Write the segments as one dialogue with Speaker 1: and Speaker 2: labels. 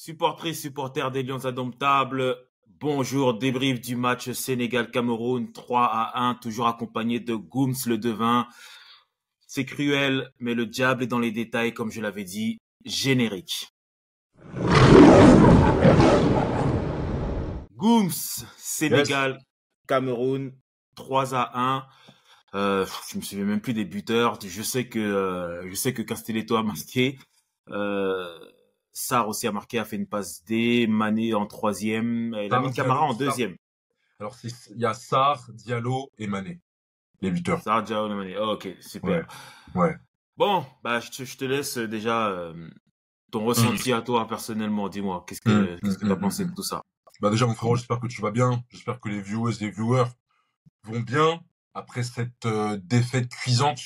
Speaker 1: Supportrices, supporters des Lions Indomptables, bonjour, débrief du match Sénégal-Cameroun, 3-1, toujours accompagné de Gooms le devin. C'est cruel, mais le diable est dans les détails, comme je l'avais dit, générique. Gooms, Sénégal-Cameroun, 3-1. Je me souviens même plus des buteurs. Je sais que Castelletto a marqué. Sarr aussi a marqué, a fait une passe D, Mané en troisième, et Lamine Camara en deuxième.
Speaker 2: Alors, il y a Sarr, Diallo et Mané, les buteurs.
Speaker 1: Sarr, Diallo et Mané. Oh, ok, super.
Speaker 2: Ouais.
Speaker 1: Bon, bah, je te laisse déjà ton ressenti à toi personnellement. Dis-moi, qu'est-ce que tu as pensé de tout ça?
Speaker 2: Bah déjà, mon frérot, j'espère que tu vas bien. J'espère que les viewers et viewers vont bien après cette défaite cuisante,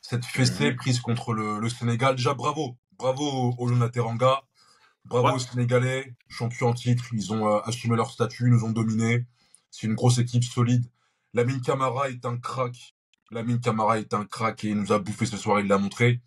Speaker 2: cette fessée prise contre le Sénégal. Déjà, bravo au Lona Teranga, bravo aux Sénégalais, champions en titre. Ils ont assumé leur statut, ils nous ont dominés. C'est une grosse équipe solide. Lamine Camara est un crack. Et il nous a bouffé ce soir, il l'a montré.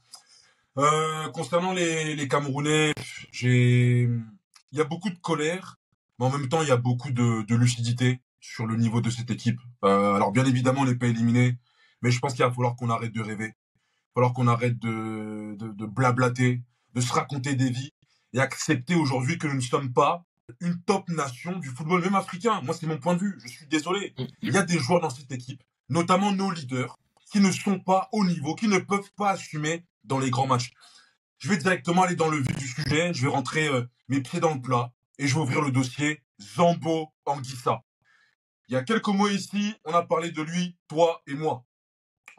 Speaker 2: Concernant les Camerounais, il y a beaucoup de colère, mais en même temps, il y a beaucoup de lucidité sur le niveau de cette équipe. Alors bien évidemment, on n'est pas éliminé, mais je pense qu'il va falloir qu'on arrête de rêver. Il va falloir qu'on arrête de blablater, de se raconter des vies et accepter aujourd'hui que nous ne sommes pas une top nation du football, même africain. Moi, c'est mon point de vue. Je suis désolé. Il y a des joueurs dans cette équipe, notamment nos leaders, qui ne sont pas au niveau, qui ne peuvent pas assumer dans les grands matchs. Je vais directement aller dans le vif du sujet. Je vais rentrer mes pieds dans le plat et je vais ouvrir le dossier Zambo Anguissa. Il y a quelques mois ici, on a parlé de lui, toi et moi.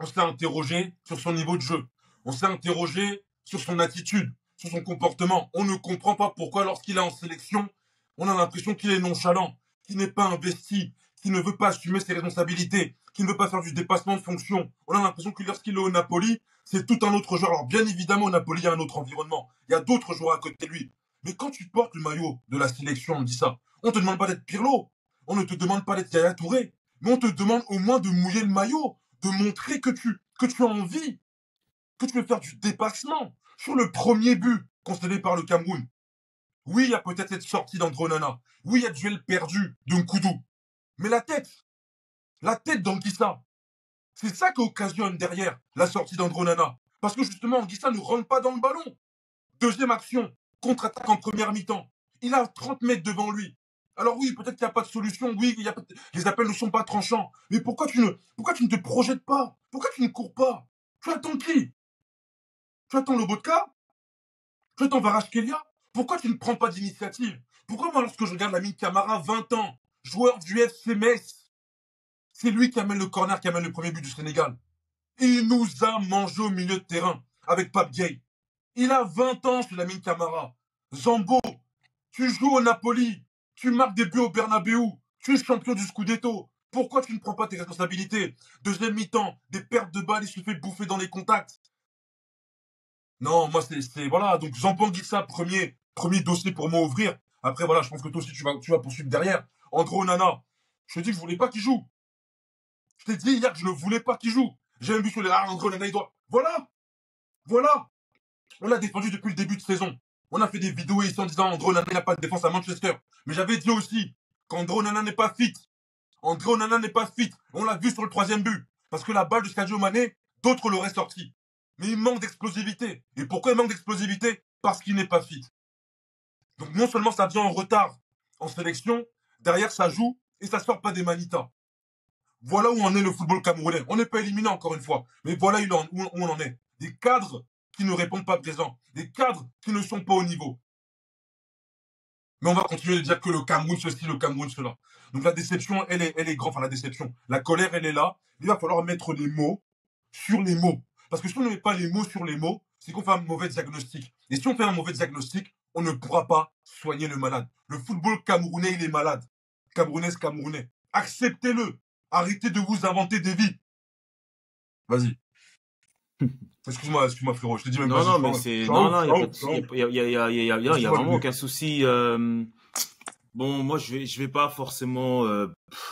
Speaker 2: On s'est interrogé sur son niveau de jeu. On s'est interrogé sur son attitude, sur son comportement. On ne comprend pas pourquoi, lorsqu'il est en sélection, on a l'impression qu'il est nonchalant, qu'il n'est pas investi, qu'il ne veut pas assumer ses responsabilités, qu'il ne veut pas faire du dépassement de fonction. On a l'impression que lorsqu'il est au Napoli, c'est tout un autre joueur. Alors bien évidemment, au Napoli, il y a un autre environnement. Il y a d'autres joueurs à côté de lui. Mais quand tu portes le maillot de la sélection, on dit ça. On te demande pas d'être Pirlo. On ne te demande pas d'être Yaya Touré. Mais on te demande au moins de mouiller le maillot, de montrer que tu as envie, que tu veux faire du dépassement. Sur le premier but concédé par le Cameroun, oui, il y a peut-être cette sortie d'Andro Onana. Oui, il y a le duel perdu de Nkoudou. Mais la tête d'Anguissa, c'est ça qui occasionne derrière la sortie d'Andro Onana. Parce que justement, Anguissa ne rentre pas dans le ballon. Deuxième action, contre-attaque en première mi-temps. Il a 30 mètres devant lui. Alors oui, peut-être qu'il n'y a pas de solution. Oui, les appels ne sont pas tranchants. Mais pourquoi tu ne te projettes pas? Pourquoi tu ne cours pas? Tu attends qui? Tu attends Lobotka? Tu attends Varachkelia? Pourquoi tu ne prends pas d'initiative? Pourquoi moi, lorsque je regarde Lamine Camara, 20 ans, joueur du FC Metz, c'est lui qui amène le corner, qui amène le premier but du Sénégal. Et il nous a mangé au milieu de terrain avec Pape Gueye. Il a 20 ans, ce Lamine Camara. Zambo, tu joues au Napoli, tu marques des buts au Bernabeu, tu es champion du Scudetto. Pourquoi tu ne prends pas tes responsabilités? Deuxième mi-temps, des pertes de balles, il se fait bouffer dans les contacts. Non, moi voilà, donc Zambo Anguissa, premier dossier pour moi ouvrir. Après voilà, je pense que toi aussi tu vas poursuivre derrière. Andro Onana, je te dis que je voulais pas qu'il joue. Je t'ai dit hier que je ne voulais pas qu'il joue. J'ai un but sur les Andro Onana, il doit. Voilà. On l'a défendu depuis le début de saison. On a fait des vidéos ici en disant Andro Onana n'a pas de défense à Manchester. Mais j'avais dit aussi qu'Andro Onana n'est pas fit. Andro Onana n'est pas fit. On l'a vu sur le troisième but. Parce que la balle de Sadio Mané, d'autres l'auraient sorti. Mais il manque d'explosivité. Et pourquoi il manque d'explosivité? Parce qu'il n'est pas fit. Donc non seulement ça vient en retard en sélection, derrière ça joue et ça sort pas des manitas. Voilà où en est le football camerounais. On n'est pas éliminé encore une fois. Mais voilà où on en est. Des cadres qui ne répondent pas présent. Des cadres qui ne sont pas au niveau. Mais on va continuer de dire que le Cameroun ceci, le Cameroun cela. Donc la déception, elle est grande. Enfin la déception. La colère, elle est là. Il va falloir mettre les mots sur les mots. Parce que si on ne met pas les mots sur les mots, c'est qu'on fait un mauvais diagnostic. Et si on fait un mauvais diagnostic, on ne pourra pas soigner le malade. Le football camerounais, il est malade. Camerounais. Acceptez-le. Arrêtez de vous inventer des vies. Vas-y. Excuse-moi, frérot. Je te dis même pas.
Speaker 1: Non, mais c'est. Non, il y a vraiment aucun souci. Bon, moi, je vais pas forcément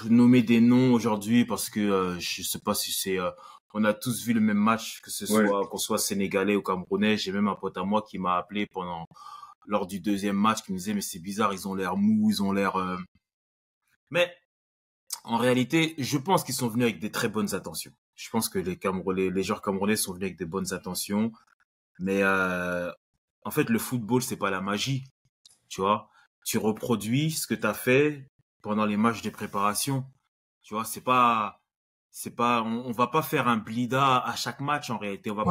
Speaker 1: nommer des noms aujourd'hui parce que je sais pas si c'est. On a tous vu le même match, que ce soit qu'on soit sénégalais ou camerounais. J'ai même un pote à moi qui m'a appelé pendant lors du deuxième match qui nous disait mais c'est bizarre, ils ont l'air mous, ils ont l'air... Mais en réalité, je pense qu'ils sont venus avec des très bonnes intentions. Je pense que les joueurs camerounais sont venus avec des bonnes intentions. Mais en fait, le football, c'est pas la magie. Tu vois, tu reproduis ce que tu as fait pendant les matchs de préparation. Tu vois, on va pas faire un Blida à chaque match en réalité.
Speaker 2: Ouais,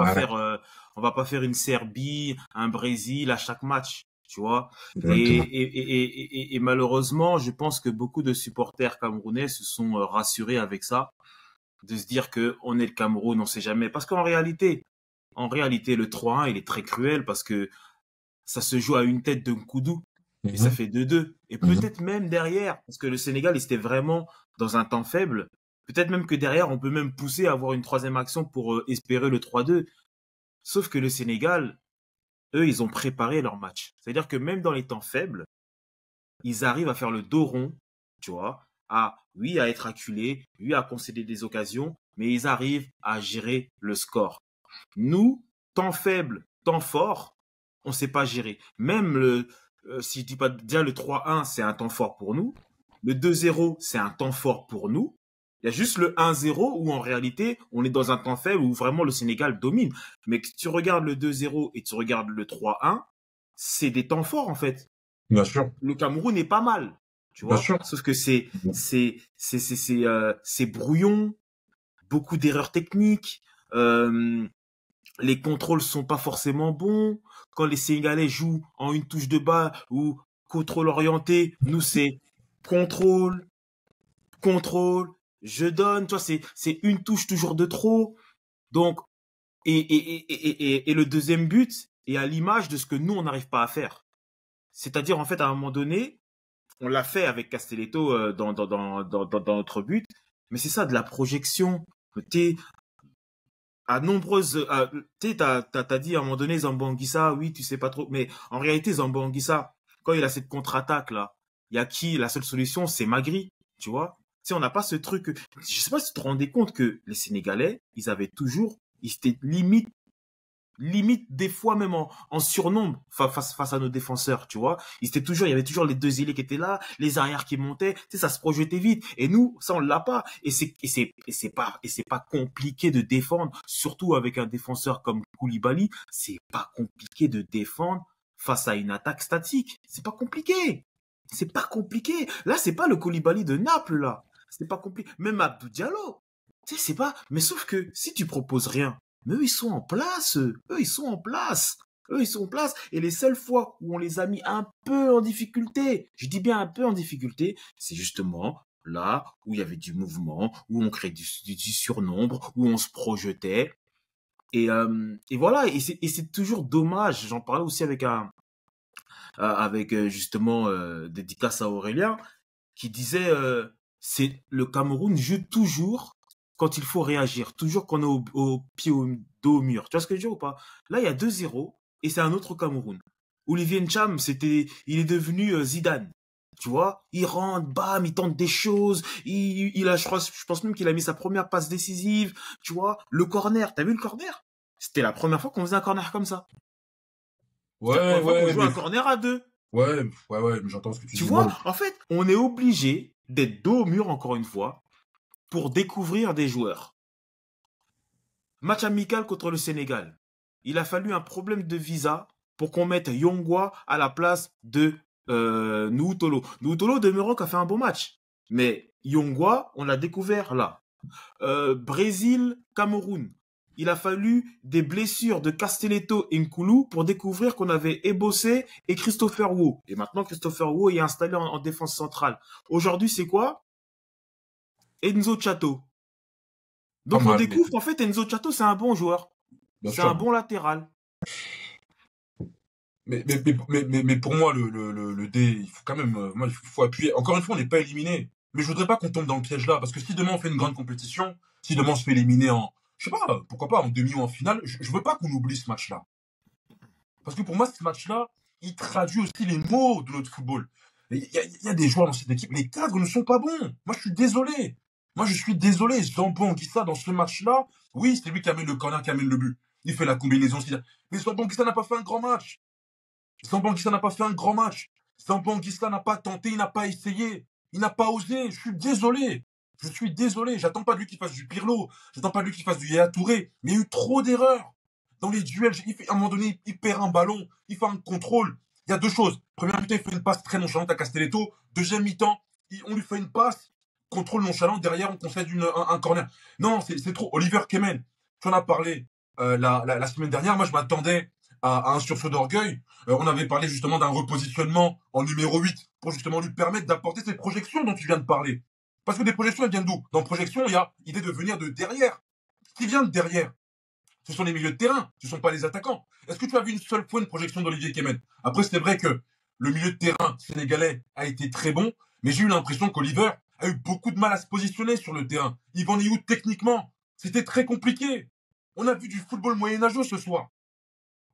Speaker 1: On va pas faire une Serbie, un Brésil à chaque match. Tu vois.
Speaker 2: exactement.
Speaker 1: Et malheureusement, je pense que beaucoup de supporters camerounais se sont rassurés avec ça, de se dire que on est le Cameroun, on sait jamais. Parce en réalité, le 3-1, il est très cruel parce que ça se joue à une tête d'un Koudou et ça
Speaker 2: Mhm,
Speaker 1: fait 2-2. Et
Speaker 2: mhm.
Speaker 1: peut-être même derrière, parce que le Sénégal, il était vraiment dans un temps faible. Peut-être même que derrière, on peut même pousser à avoir une troisième action pour espérer le 3-2. Sauf que le Sénégal, eux, ils ont préparé leur match. C'est-à-dire que même dans les temps faibles, ils arrivent à faire le dos rond, tu vois, oui, à être acculés, oui, à concéder des occasions, mais ils arrivent à gérer le score. Nous, temps faible, temps fort, on ne sait pas gérer. Même si je dis pas déjà le 3-1, c'est un temps fort pour nous. Le 2-0, c'est un temps fort pour nous. Il y a juste le 1-0 où en réalité, on est dans un temps faible où vraiment le Sénégal domine. Mais que tu regardes le 2-0 et tu regardes le 3-1, c'est des temps forts en fait.
Speaker 2: Bien sûr,
Speaker 1: Le Cameroun est pas mal, tu
Speaker 2: bien
Speaker 1: vois.
Speaker 2: sûr.
Speaker 1: Sauf que c'est brouillon, beaucoup d'erreurs techniques. Les contrôles sont pas forcément bons. Quand les Sénégalais jouent en une touche de balle ou contrôle orienté, nous c'est contrôle, contrôle, je donne. Toi c'est une touche toujours de trop. Donc et le deuxième but est à l'image de ce que nous on n'arrive pas à faire. C'est-à-dire en fait à un moment donné, on l'a fait avec Castelletto dans notre but, mais c'est ça de la projection. T'es à nombreuses, tu sais, t'as dit à un moment donné Zambo-Anguissa, oui, tu sais pas trop, mais en réalité Zambo-Anguissa, quand il a cette contre-attaque là, il y a qui? La seule solution, c'est Magri, tu vois. Tu sais, on n'a pas ce truc. Je sais pas si tu te rendais compte que les Sénégalais, ils étaient limite des fois même en surnombre face à nos défenseurs, tu vois. Il y avait toujours les deux ailiers qui étaient là, les arrières qui montaient, tu sais, ça se projetait vite. Et nous, ça on l'a pas. Et c'est pas compliqué de défendre, surtout avec un défenseur comme Koulibaly, c'est pas compliqué de défendre face à une attaque statique. C'est pas compliqué. C'est pas compliqué. Là, c'est pas le Koulibaly de Naples là. C'est pas compliqué. Même Abdou Diallo. Tu sais, c'est pas. Mais sauf que si tu proposes rien, mais eux, ils sont en place. Eux, ils sont en place. Eux, ils sont en place. Et les seules fois où on les a mis un peu en difficulté, je dis bien un peu en difficulté, c'est justement là où il y avait du mouvement, où on crée du surnombre, où on se projetait. Et voilà. Et c'est toujours dommage. J'en parlais aussi avec justement dédicace à Aurélien, qui disait c'est le Cameroun joue toujours quand il faut réagir, toujours qu'on est au pied au dos au mur. Tu vois ce que je veux dire ou pas? Là, il y a 2-0 et c'est un autre Cameroun. Olivier Ncham, il est devenu Zidane. Tu vois, il rentre, bam, il tente des choses. Je pense même qu'il a mis sa première passe décisive. Tu vois, le corner, t'as vu le corner? C'était la première fois qu'on faisait un corner comme ça. C'était la
Speaker 2: Ouais,
Speaker 1: première fois qu'on
Speaker 2: ouais,
Speaker 1: jouait
Speaker 2: mais
Speaker 1: un corner à deux.
Speaker 2: ouais, mais j'entends ce que tu
Speaker 1: Tu
Speaker 2: dis. Moi,
Speaker 1: vois, en fait, on est obligé d'être dos au mur encore une fois pour découvrir des joueurs. Match amical contre le Sénégal. Il a fallu un problème de visa pour qu'on mette Yongwa à la place de Nuutolo. Nuutolo demeurant qu'a fait un bon match. Mais Yongwa, on l'a découvert là. Brésil, Cameroun. Il a fallu des blessures de Castelletto et Nkoulou pour découvrir qu'on avait Ebossé et Christopher Wu. Et maintenant, Christopher Wu est installé en défense centrale. Aujourd'hui, c'est quoi? Enzo Chato.
Speaker 2: pas
Speaker 1: Donc on
Speaker 2: mal,
Speaker 1: découvre qu'en fait Enzo Chato c'est un bon joueur,
Speaker 2: bien
Speaker 1: c'est un
Speaker 2: sûr.
Speaker 1: bon latéral.
Speaker 2: Mais pour moi, le D, il faut quand même, moi, il faut appuyer. Encore une fois, on n'est pas éliminé. Mais je voudrais pas qu'on tombe dans le piège là. Parce que si demain on fait une grande compétition, si demain on se fait éliminer je sais pas, pourquoi pas, en demi ou en finale, je veux pas qu'on oublie ce match-là. Parce que pour moi, ce match-là, il traduit aussi les mots de notre football. Il y a des joueurs dans cette équipe, les cadres ne sont pas bons. Moi, je suis désolé. Moi, je suis désolé. Zambo Anguissa, dans ce match-là, oui, c'est lui qui amène le corner, qui amène le but. Il fait la combinaison. Mais Zambo Anguissa n'a pas fait un grand match. Zambo n'a pas fait un grand match. Zambo n'a pas tenté, il n'a pas essayé. Il n'a pas osé. Je suis désolé. Je suis désolé. J'attends pas de lui qu'il fasse du Pirlo. J'attends pas de lui qu'il fasse du Yaya Touré. Mais il y a eu trop d'erreurs. Dans les duels, à un moment donné, il perd un ballon. Il fait un contrôle. Il y a deux choses. Première mi-temps, il fait une passe très nonchalante à Castelletto. Deuxième mi-temps, on lui fait une passe. Contrôle nonchalant. Derrière, on concède un corner. Non, c'est trop. Oliver Kemen, tu en as parlé la semaine dernière. Moi, je m'attendais à un sursaut d'orgueil. On avait parlé justement d'un repositionnement en numéro 8 pour justement lui permettre d'apporter ces projections dont tu viens de parler. Parce que des projections, elles viennent d'où? Dans projection, il y a idée de venir de derrière. Ce qui vient de derrière, ce sont les milieux de terrain, ce ne sont pas les attaquants. Est-ce que tu as vu une seule fois une projection d'Olivier Kemen? Après, c'est vrai que le milieu de terrain sénégalais a été très bon, mais j'ai eu l'impression qu'Oliver a eu beaucoup de mal à se positionner sur le terrain. Yvan Nioud, techniquement, c'était très compliqué. On a vu du football moyenâgeux ce soir.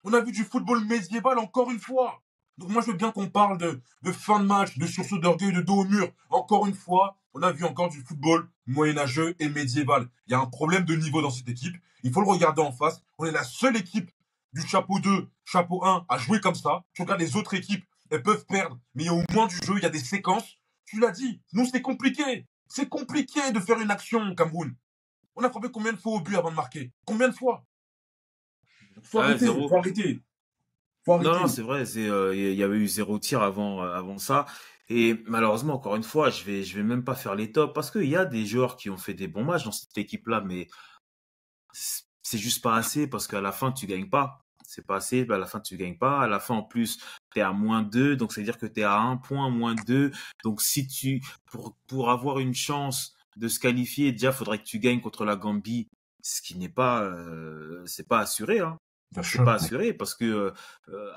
Speaker 2: On a vu du football médiéval encore une fois. Donc moi, je veux bien qu'on parle de fin de match, de sursaut d'orgueil, de dos au mur. Encore une fois, on a vu encore du football moyenâgeux et médiéval. Il y a un problème de niveau dans cette équipe. Il faut le regarder en face. On est la seule équipe du chapeau 2, chapeau 1 à jouer comme ça. Tu regardes les autres équipes, elles peuvent perdre, mais il y a au moins du jeu, il y a des séquences. Tu l'as dit, nous, c'est compliqué. C'est compliqué de faire une action au Cameroun. On a frappé combien de fois au but avant de marquer? Combien de fois? Faut
Speaker 1: Ouais,
Speaker 2: arrêter,
Speaker 1: zéro.
Speaker 2: faut arrêter. Faut
Speaker 1: Non, non,
Speaker 2: arrêter.
Speaker 1: c'est vrai. Il y avait eu zéro tir avant ça. Et malheureusement, encore une fois, je vais même pas faire les tops parce qu'il y a des joueurs qui ont fait des bons matchs dans cette équipe-là, mais c'est juste pas assez parce qu'à la fin, tu gagnes pas. C'est pas assez, à la fin, tu gagnes pas. À la fin, en plus, t'es à -2, donc ça veut dire que t'es à un point, -2. Donc si pour avoir une chance de se qualifier, déjà, faudrait que tu gagnes contre la Gambie, ce qui n'est pas, c'est pas assuré, hein.
Speaker 2: Bien
Speaker 1: C'est pas
Speaker 2: sûr.
Speaker 1: assuré parce que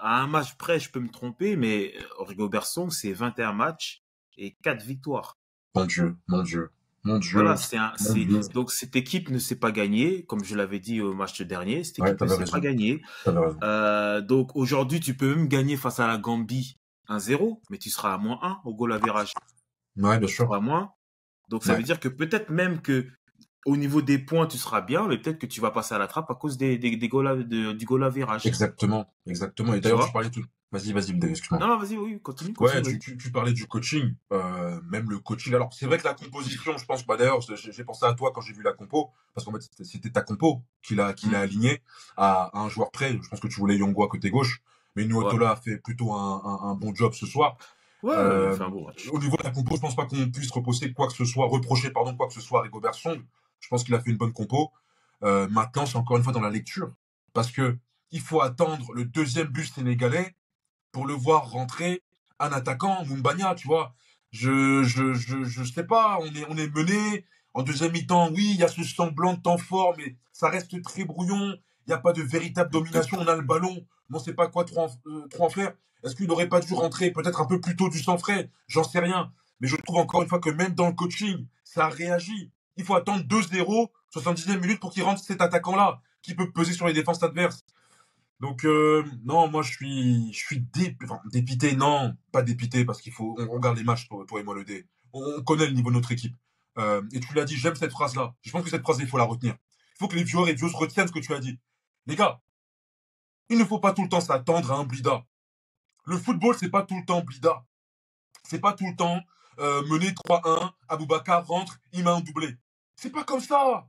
Speaker 1: à un match près, je peux me tromper, mais Rigobert Song, c'est 21 matchs et 4 victoires.
Speaker 2: Mon Dieu, mon Dieu, mon Dieu,
Speaker 1: Voilà,
Speaker 2: mon Dieu.
Speaker 1: donc cette équipe ne s'est pas gagnée, comme je l'avais dit au match dernier, cette
Speaker 2: Ouais,
Speaker 1: équipe ne
Speaker 2: t'avais
Speaker 1: s'est pas
Speaker 2: raison.
Speaker 1: gagnée.
Speaker 2: T'avais raison.
Speaker 1: Donc aujourd'hui, tu peux même gagner face à la Gambie 1-0, mais tu seras à -1 au goal average.
Speaker 2: Ouais, bien
Speaker 1: Tu
Speaker 2: sûr.
Speaker 1: seras à moins. Donc ça
Speaker 2: Ouais,
Speaker 1: veut dire que peut-être même que au niveau des points, tu seras bien, mais peut-être que tu vas passer à la trappe à cause des goal, du goal average.
Speaker 2: exactement, exactement. Et
Speaker 1: Tu
Speaker 2: d'ailleurs, tu
Speaker 1: vois?
Speaker 2: parlais tout. Vas-y, vas-y, excuse-moi.
Speaker 1: Non, non, vas-y, oui, continue,
Speaker 2: Ouais,
Speaker 1: continue, vas-y.
Speaker 2: tu parlais du coaching, même le coaching. Alors, c'est vrai que la composition, je pense, bah d'ailleurs, j'ai pensé à toi quand j'ai vu la compo, parce qu'en fait, c'était ta compo qu'il a
Speaker 1: Hmm,
Speaker 2: aligné à un joueur près. Je pense que tu voulais Yongo à côté gauche, mais
Speaker 1: ouais.
Speaker 2: Nuotola a fait plutôt un bon job ce soir.
Speaker 1: Ouais, il a
Speaker 2: Euh,
Speaker 1: fait un beau match.
Speaker 2: Au niveau de la compo, je pense pas qu'on puisse reprocher, pardon, quoi que ce soit à Rigobert Song. Je pense qu'il a fait une bonne compo. Maintenant, c'est encore une fois dans la lecture. Parce que il faut attendre le deuxième but sénégalais pour le voir rentrer un attaquant, Mumbagna, tu vois. Je sais pas, on est mené. En deuxième mi-temps, oui, il y a ce semblant de temps fort, mais ça reste très brouillon. Il n'y a pas de véritable domination. On a le ballon, mais on ne sait pas quoi trop en faire. Est-ce qu'il n'aurait pas dû rentrer peut-être un peu plus tôt du sang frais? J'en sais rien. Mais je trouve encore une fois que même dans le coaching, ça réagit. Il faut attendre 2-0, 70e minute pour qu'il rentre cet attaquant-là, qui peut peser sur les défenses adverses. Donc non, moi enfin, dépité, non, pas dépité parce qu'il faut, on regarde les matchs, toi et moi le dé. On connaît le niveau de notre équipe. Et tu l'as dit, j'aime cette phrase-là. Je pense que cette phrase, il faut la retenir. Il faut que les viewers et viewers retiennent ce que tu as dit. Les gars, il ne faut pas tout le temps s'attendre à un blida. Le football, c'est pas tout le temps blida. C'est pas tout le temps mener 3-1, Aboubacar rentre, il met un doublé. C'est pas comme ça.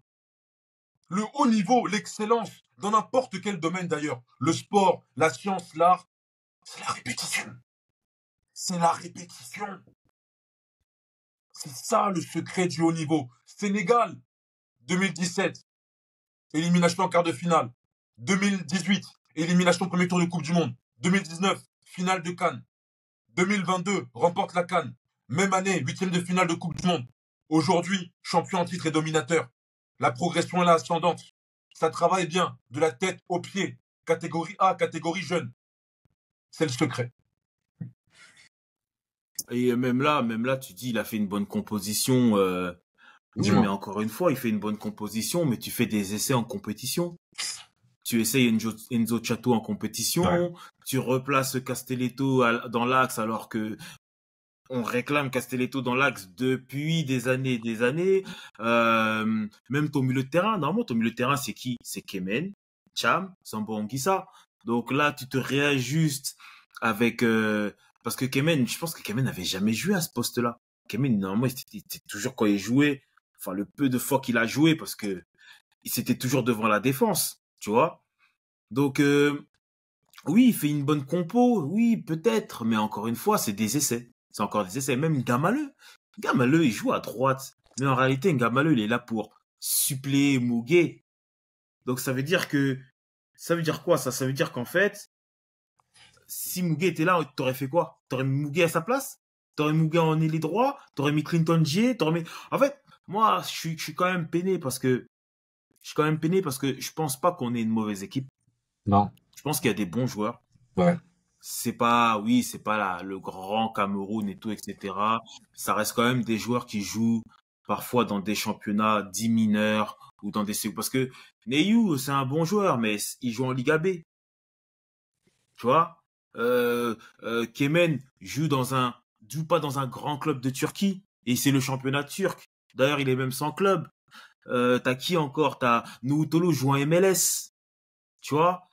Speaker 2: Le haut niveau, l'excellence, dans n'importe quel domaine d'ailleurs, le sport, la science, l'art, c'est la répétition. C'est la répétition. C'est ça le secret du haut niveau. Sénégal, 2017, élimination en quart de finale. 2018, élimination premier tour de Coupe du Monde. 2019, finale de Cannes. 2022, remporte la Cannes. Même année, huitième de finale de Coupe du Monde. Aujourd'hui, champion en titre et dominateur. La progression est là ascendante. Ça travaille bien, de la tête aux pieds. Catégorie A, catégorie jeune. C'est le secret.
Speaker 1: Et même là, tu dis, il a fait une bonne composition. Oui, mais
Speaker 2: Dis-moi.
Speaker 1: encore une fois, il fait une bonne composition, mais tu fais des essais en compétition. Tu essayes Enzo Chato en
Speaker 2: Ouais.
Speaker 1: compétition, tu replaces Castelletto dans l'axe alors que on réclame Castelletto dans l'axe depuis des années et des années. Même ton milieu de terrain, normalement ton milieu de terrain c'est qui? C'est Kemen, Cham, Sambo Anguissa. Donc là tu te réajustes avec parce que Kemen, je pense que Kemen n'avait jamais joué à ce poste-là. Kemen, normalement, il était toujours quand il jouait, enfin le peu de fois qu'il a joué, parce que il s'était toujours devant la défense, tu vois. Donc oui, il fait une bonne compo, oui, peut-être, mais encore une fois, c'est des essais. C'est encore des essais. Même Gamaleu. Gamaleu, il joue à droite. Mais en réalité, Gamaleu, il est là pour suppléer Muguet. Donc ça veut dire quoi ça? Ça veut dire qu'en fait, si Muguet était là, t'aurais fait quoi? T'aurais mis Muguet à sa place? T'aurais mis Muguet en ailier droit? T'aurais mis Clinton J? T'aurais mis... En fait, moi, je suis quand même peiné parce que je pense pas qu'on ait une mauvaise équipe.
Speaker 2: Non.
Speaker 1: Je pense qu'il y a des bons joueurs.
Speaker 2: Ouais.
Speaker 1: C'est pas le grand Cameroun et tout, etc. Ça reste quand même des joueurs qui jouent parfois dans des championnats dits mineurs ou dans des, parce que Neyou, c'est un bon joueur, mais il joue en Liga B, tu vois. Kemen joue pas dans un grand club de Turquie et c'est le championnat turc. D'ailleurs, il est même sans club. T'as qui encore? T'as Noutoulou joue en MLS. Tu vois,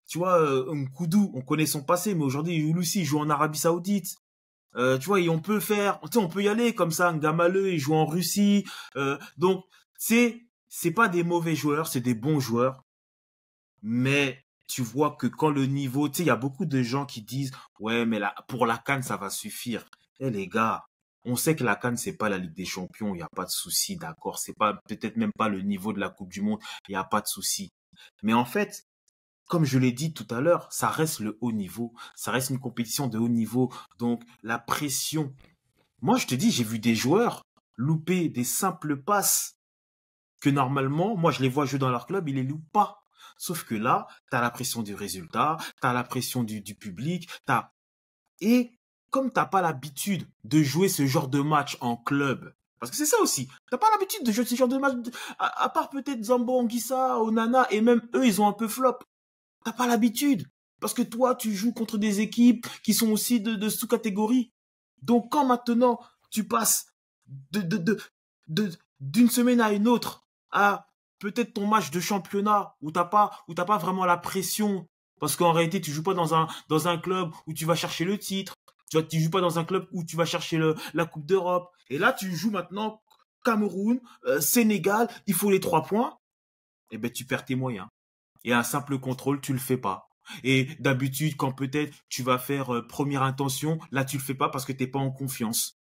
Speaker 1: tu vois, Nkoudou, on connaît son passé, mais aujourd'hui, Youssouf joue en Arabie Saoudite. Tu vois, et on peut on peut y aller comme ça. Ngamaleu, il joue en Russie. Donc, c'est pas des mauvais joueurs, c'est des bons joueurs. Mais tu vois que quand le niveau, tu sais, il y a beaucoup de gens qui disent, ouais, mais là, pour la CAN, ça va suffire. Eh les gars, on sait que la CAN, c'est pas la Ligue des Champions, il n'y a pas de souci, d'accord. C'est pas peut-être même pas le niveau de la Coupe du Monde, il n'y a pas de souci. Mais en fait, comme je l'ai dit tout à l'heure, ça reste le haut niveau. Ça reste une compétition de haut niveau. Donc, la pression. Moi, je te dis, j'ai vu des joueurs louper des simples passes que normalement, moi, je les vois jouer dans leur club, ils les loupent pas. Sauf que là, t'as la pression du résultat, t'as la pression du public, et comme t'as pas l'habitude de jouer ce genre de match en club, parce que c'est ça aussi, t'as pas l'habitude de jouer ce genre de match, à part peut-être Zambo Anguissa, Onana, et même eux, ils ont un peu flop. T'as pas l'habitude. Parce que toi, tu joues contre des équipes qui sont aussi de sous-catégorie. Donc, quand maintenant, tu passes de, de, de, d'une semaine à une autre à peut-être ton match de championnat où t'as pas vraiment la pression. Parce qu'en réalité, tu joues pas dans un club où tu vas chercher le titre. Tu joues pas dans un club où tu vas chercher la Coupe d'Europe. Et là, tu joues maintenant Cameroun, Sénégal, il faut les 3 points. Eh ben, tu perds tes moyens. Et un simple contrôle, tu le fais pas. Et d'habitude, quand peut-être tu vas faire première intention, là tu le fais pas parce que t'es pas en confiance.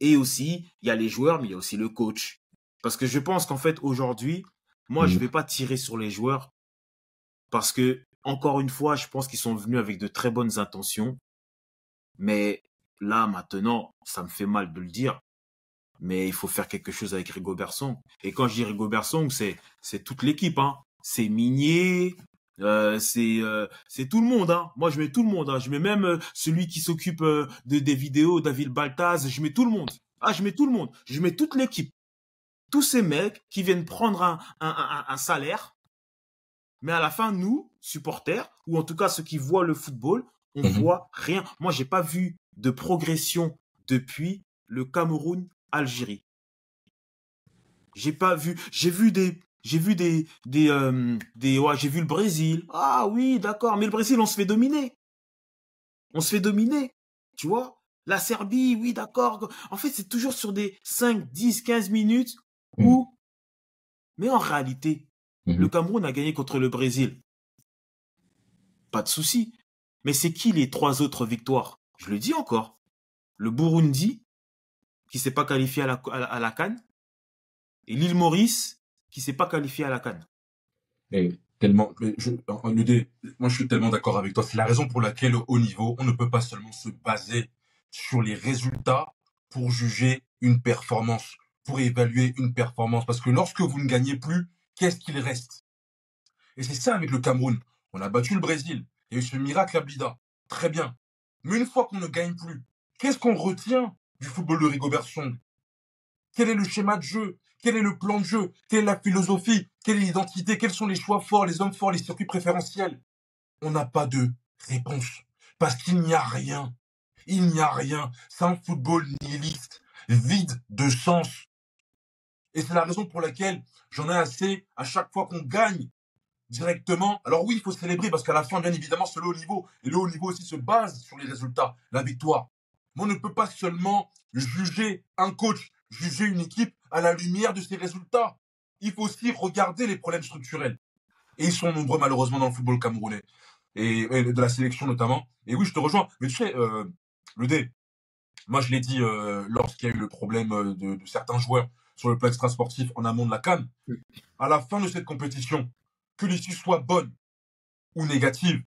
Speaker 1: Et aussi, il y a les joueurs, mais il y a aussi le coach. Parce que je pense qu'en fait, aujourd'hui, moi, je
Speaker 2: Mhm.
Speaker 1: vais pas tirer sur les joueurs parce que, encore une fois, je pense qu'ils sont venus avec de très bonnes intentions. Mais là, maintenant, ça me fait mal de le dire. Mais il faut faire quelque chose avec Rigobert Song. Et quand je dis Rigobert Song, c'est toute l'équipe, hein. C'est Migné, c'est tout le monde, hein. Moi, je mets tout le monde, hein. Je mets même celui qui s'occupe des vidéos, David Baltaz. Je mets tout le monde. Ah, je mets tout le monde. Je mets toute l'équipe. Tous ces mecs qui viennent prendre un salaire, mais à la fin, nous, supporters, ou en tout cas ceux qui voient le football, on
Speaker 2: Mhm.
Speaker 1: voit rien. Moi, j'ai pas vu de progression depuis le Cameroun-Algérie. J'ai pas vu, ouais, j'ai vu le Brésil. Ah oui, d'accord, mais le Brésil, on se fait dominer. On se fait dominer. Tu vois? La Serbie, oui, d'accord. En fait, c'est toujours sur des 5, 10, 15 minutes
Speaker 2: Mhm.
Speaker 1: où, mais en réalité, le
Speaker 2: Mhm.
Speaker 1: Cameroun a gagné contre le Brésil. Pas de souci. Mais c'est qui les 3 autres victoires? Je le dis encore. Le Burundi, qui s'est pas qualifié à la CAN, et l'île Maurice, qui s'est pas qualifié à la CAN.
Speaker 2: Et tellement, Ludé, moi je suis tellement d'accord avec toi. C'est la raison pour laquelle au haut niveau, on ne peut pas seulement se baser sur les résultats pour juger une performance, pour évaluer une performance. Parce que lorsque vous ne gagnez plus, qu'est-ce qu'il reste? Et c'est ça avec le Cameroun. On a battu le Brésil. Il y a eu ce miracle à Blida. Très bien. Mais une fois qu'on ne gagne plus, qu'est-ce qu'on retient du football de Rigobert Song? Quel est le schéma de jeu? Quel est le plan de jeu? Quelle est la philosophie? Quelle est l'identité? Quels sont les choix forts, les circuits préférentiels? On n'a pas de réponse. Parce qu'il n'y a rien. Il n'y a rien. C'est un football nihiliste, vide de sens. Et c'est la raison pour laquelle j'en ai assez à chaque fois qu'on gagne directement. Alors oui, il faut célébrer parce qu'à la fin, bien évidemment, c'est le haut niveau. Et le haut niveau aussi se base sur les résultats, la victoire. Mais on ne peut pas seulement juger un coach, juger une équipe à la lumière de ses résultats. Il faut aussi regarder les problèmes structurels. Et ils sont nombreux malheureusement dans le football camerounais. Et de la sélection notamment. Et oui, je te rejoins. Mais tu sais, le D, moi je l'ai dit lorsqu'il y a eu le problème de certains joueurs sur le plan extrasportif en amont de la CAN, à la fin de cette compétition, que l'issue soit bonne ou négative,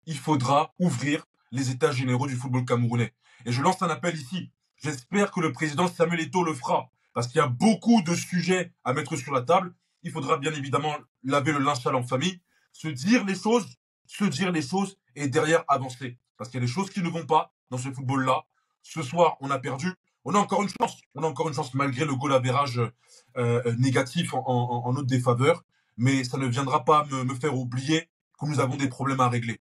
Speaker 2: il faudra ouvrir les états généraux du football camerounais. Et je lance un appel ici. J'espère que le président Samuel Eto'o le fera, parce qu'il y a beaucoup de sujets à mettre sur la table. Il faudra bien évidemment laver le linge sale en famille, se dire les choses et derrière avancer. Parce qu'il y a des choses qui ne vont pas dans ce football-là. Ce soir, on a perdu. On a encore une chance. On a encore une chance malgré le goal average négatif en notre défaveur. Mais ça ne viendra pas me faire oublier que nous avons des problèmes à régler.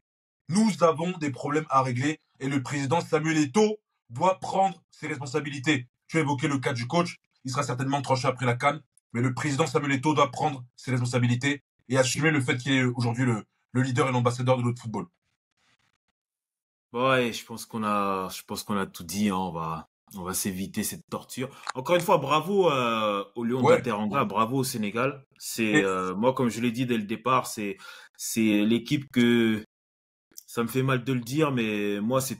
Speaker 2: Nous avons des problèmes à régler et le président Samuel Eto'o doit prendre ses responsabilités. Tu as évoqué le cas du coach, il sera certainement tranché après la CAN, mais le président Samuel Eto'o doit prendre ses responsabilités et assumer le fait qu'il est aujourd'hui le leader et l'ambassadeur de notre football.
Speaker 1: Ouais, je pense qu'on a tout dit, hein. On va s'éviter cette torture. Encore une fois, bravo au Lion de la
Speaker 2: Ouais.
Speaker 1: Teranga, bravo au Sénégal. C'est
Speaker 2: Et
Speaker 1: moi, comme je l'ai dit dès le départ, c'est l'équipe que ça me fait mal de le dire, mais moi c'est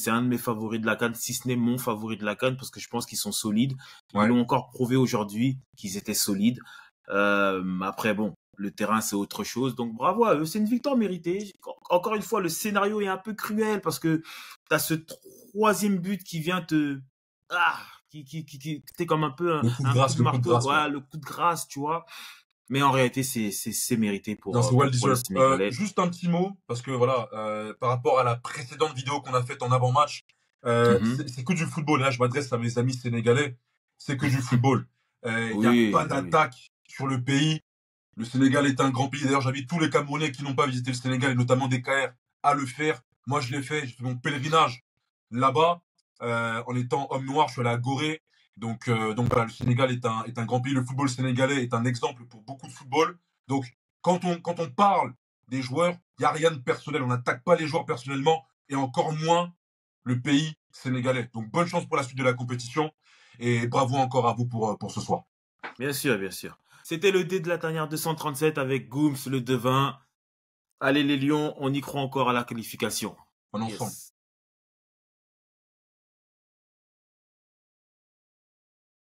Speaker 1: un de mes favoris de la CAN, si ce n'est mon favori de la CAN, parce que je pense qu'ils sont solides. Ils
Speaker 2: ouais.
Speaker 1: l'ont encore prouvé aujourd'hui qu'ils étaient solides. Après bon, le terrain c'est autre chose, donc bravo à eux, c'est une victoire méritée. Encore une fois, le scénario est un peu cruel parce que t'as ce troisième but qui vient te ah qui c'était comme un peu
Speaker 2: Le coup de
Speaker 1: un coup
Speaker 2: grâce,
Speaker 1: de
Speaker 2: le coup de
Speaker 1: marteau,
Speaker 2: grâce, ouais.
Speaker 1: ouais, le coup de grâce, tu vois. Mais en réalité, c'est mérité
Speaker 2: Non, c'est well
Speaker 1: pour le
Speaker 2: deserved.
Speaker 1: Sénégalais.
Speaker 2: Juste un petit mot, parce que voilà, par rapport à la précédente vidéo qu'on a faite en avant-match,
Speaker 1: Mhm.
Speaker 2: c'est que du football. Là, je m'adresse à mes amis sénégalais. C'est que du football. Il n'y a pas
Speaker 1: Oui, oui.
Speaker 2: d'attaque sur le pays. Le Sénégal est un grand pays. D'ailleurs, j'invite tous les Camerounais qui n'ont pas visité le Sénégal, et notamment des KR, à le faire. Moi, je l'ai fait. J'ai fait mon pèlerinage là-bas. En étant homme noir, je suis allé à Gorée. Donc voilà, le Sénégal est un grand pays. Le football sénégalais est un exemple pour beaucoup de football. Donc, quand on parle des joueurs, il n'y a rien de personnel. On n'attaque pas les joueurs personnellement et encore moins le pays sénégalais. Donc, bonne chance pour la suite de la compétition et bravo encore à vous pour ce soir.
Speaker 1: Bien sûr, bien sûr. C'était le dé de la tanière 237 avec Gooms, le devin. Allez les Lions, on y croit encore à la qualification.
Speaker 2: Bon ensemble.
Speaker 1: Yes.